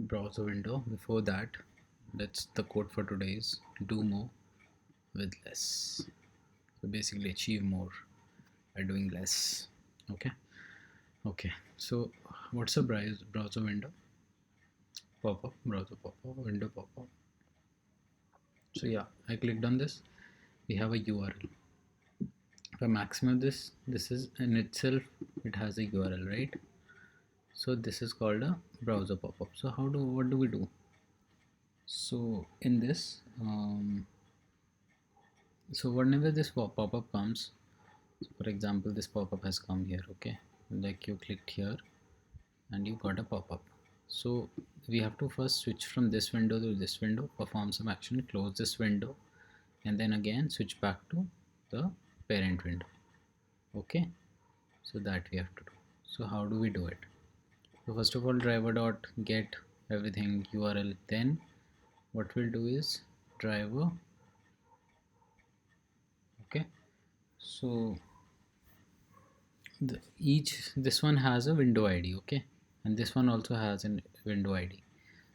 browser window. Before that, that's the code for today is do more with less. So basically achieve more by doing less. Okay, so what's a browser window? Pop-up, browser pop-up, window pop-up. So yeah, I clicked on this. We have a URL. If I maximize this is in itself, it has a URL, right? So this is called a browser pop-up. So what do we do? So in this, so whenever this pop-up comes, so for example, this pop-up has come here, okay? Like you clicked here and you got a pop-up. So we have to first switch from this window to this window, perform some action, close this window, and then again switch back to the parent window. Okay, so that we have to do. So how do we do it? So first of all, driver dot get everything URL. Then what we'll do is driver. Okay, so this one has a window ID. Okay, and this one also has a window ID.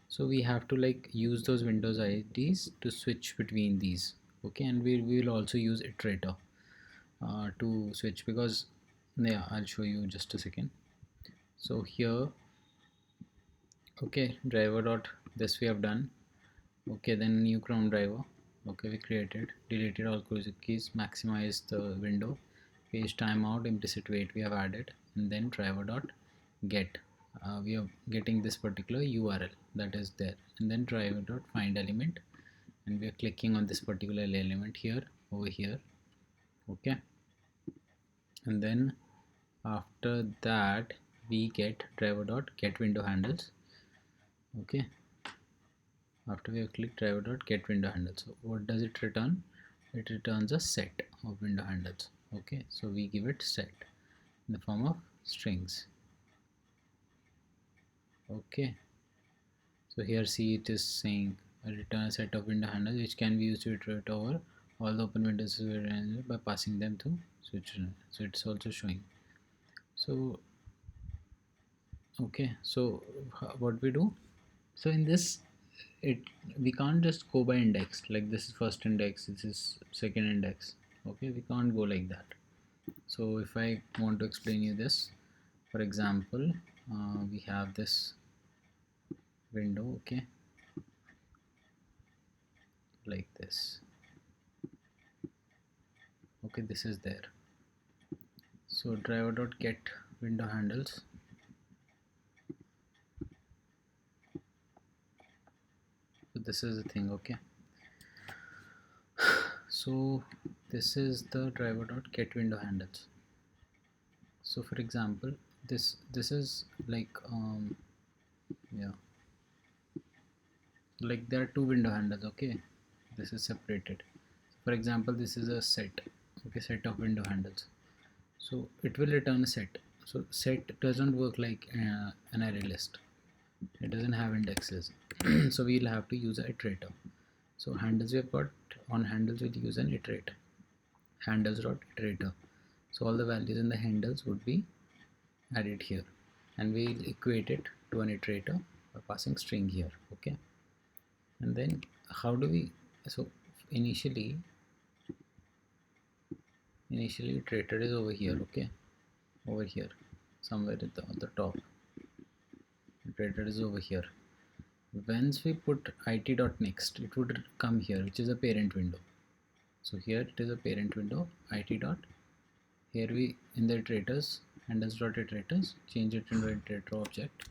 So we have to like use those Windows IDs to switch between these. Okay, and we will also use iterator to switch, because yeah, I'll show you just a second. So here, okay, driver dot this we have done. Okay, then new Chrome driver. Okay, we created, deleted all cookies, maximize the window, page timeout, implicit wait we have added, and then driver dot get. We are getting this particular URL that is there, and then driver dot find element, and we are clicking on this particular element here over here. Okay, and then after that we get driver dot get window handles. Okay, after we have clicked driver dot get window handles, so what does it return? It returns a set of window handles. Okay, so we give it set in the form of strings. Okay, so here see it is saying a return a set of window handles which can be used to iterate over all the open windows by passing them to switch. So it's also showing. So okay, so what we do, so in this, it we can't just go by index, like this is first index, this is second index. Okay, we can't go like that. So if I want to explain you this, for example, we have this window, okay, like this. Okay, this is there. So driver dot get window handles. So this is the thing. Okay, so this is the driver dot get window handles. So for example, this is like yeah, like there are two window handles. Okay, this is separated. For example, this is a set. Okay, set of window handles, so it will return a set. So set doesn't work like an array list, it doesn't have indexes. So we'll have to use an iterator. So handles we have got, on handles we'll use an iterator, handles dot iterator. So all the values in the handles would be added here, and we'll equate it to an iterator by passing string here. Okay, and then how do we, so initially iterator is over here. Okay, over here somewhere at the top, iterator is over here. Once we put it.next, it would come here, which is a parent window. So here it is a parent window, it dot, here we in the iterators, handles dot iterators, change it into an iterator object,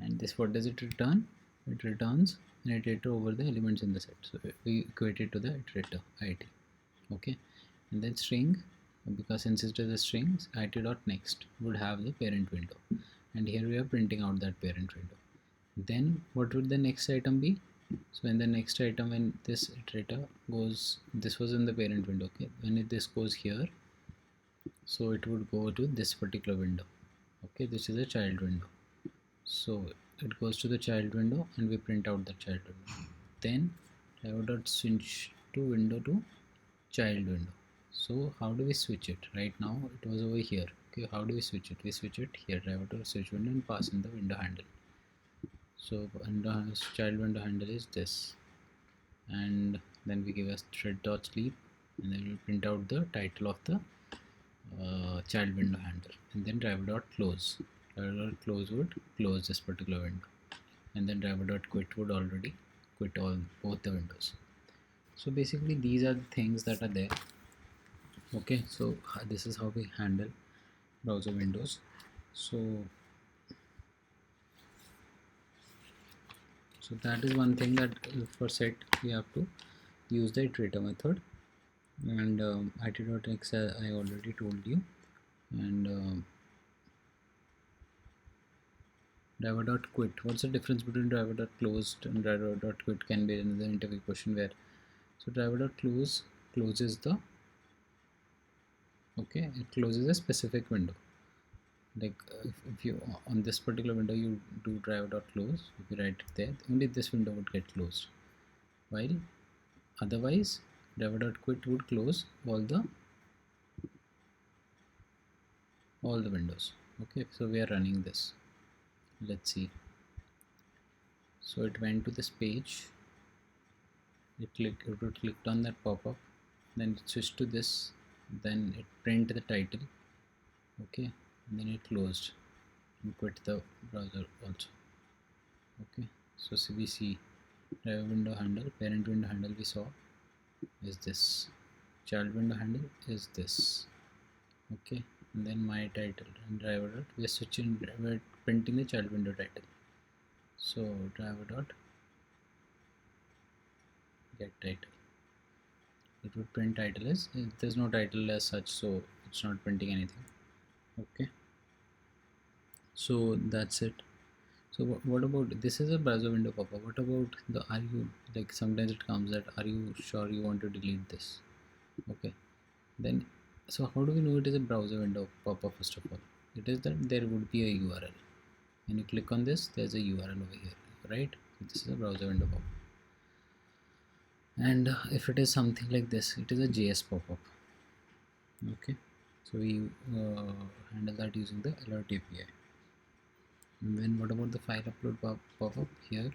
and this, what does it return? It returns an iterator over the elements in the set. So we equate it to the iterator it. Okay, and then string, because since it is a string, it.next would have the parent window, and here we are printing out that parent window. Then what would the next item be? So in the next item, when this iterator goes, this was in the parent window. Okay, when this goes here, so it would go to this particular window. Okay, this is a child window, so it goes to the child window and we print out the child window. Then I would not switch to window to child window. So how do we switch it? Right now it was over here. Okay, how do we switch it? We switch it here, driver to switch window and pass in the window handle. So child window handle is this, and then we give a thread dot sleep, and then we print out the title of the child window handle, and then driver dot close. Driver dot close would close this particular window, and then driver dot quit would already quit both the windows. So basically these are the things that are there. Okay, so this is how we handle browser windows. So that is one thing, that for set we have to use the iterator method, and it.x I already told you, and driver dot quit. What's the difference between driver dot closed and driver dot quit can be another interview question where. So driver dot close closes the, okay, it closes a specific window. Like if you on this particular window you do driver dot close, if you write it there, only this window would get closed, while otherwise driver dot quit would close all the windows. Okay, so we are running this. Let's see. So it went to this page. It would clicked on that pop-up, then it switched to this, then it print the title. Okay, and then it closed and quit the browser also. Okay, so we see driver window handle, parent window handle we saw is this, child window handle is this. Okay, and then my title and driver dot, we are switching, we're printing the child window title. So driver dot get title, it would print title as, there's no title as such, so it's not printing anything. Okay, so that's it. So what about, this is a browser window pop-up, what about the, are you, like sometimes it comes that, are you sure you want to delete this? Okay, then so how do we know it is a browser window pop-up? First of all, it is that there would be a URL. When you click on this, there's a URL over here, right? So this is a browser window pop-up, and if it is something like this, it is a JS pop-up. Okay, so we handle that using the alert API. And then what about the file upload pop-up here?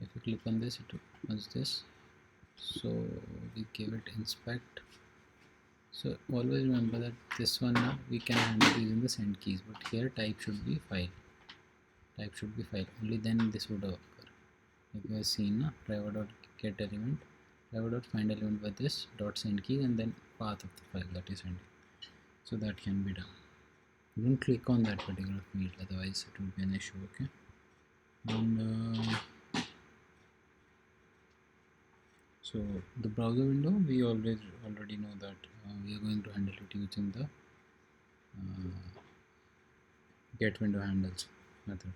If you click on this, it opens this. So we give it inspect. So always remember that this one now we can handle using the send keys, but here type should be file. Type should be file. Only then this would occur. Like you have seen, driver dot get element, driver dot find element by this dot send keys, and then path of the file that is sending. So that can be done. Don't click on that particular field, otherwise it will be an issue. Okay, and so the browser window, we already know that we are going to handle it using the get window handles method.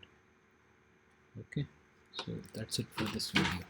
Okay, so that's it for this video.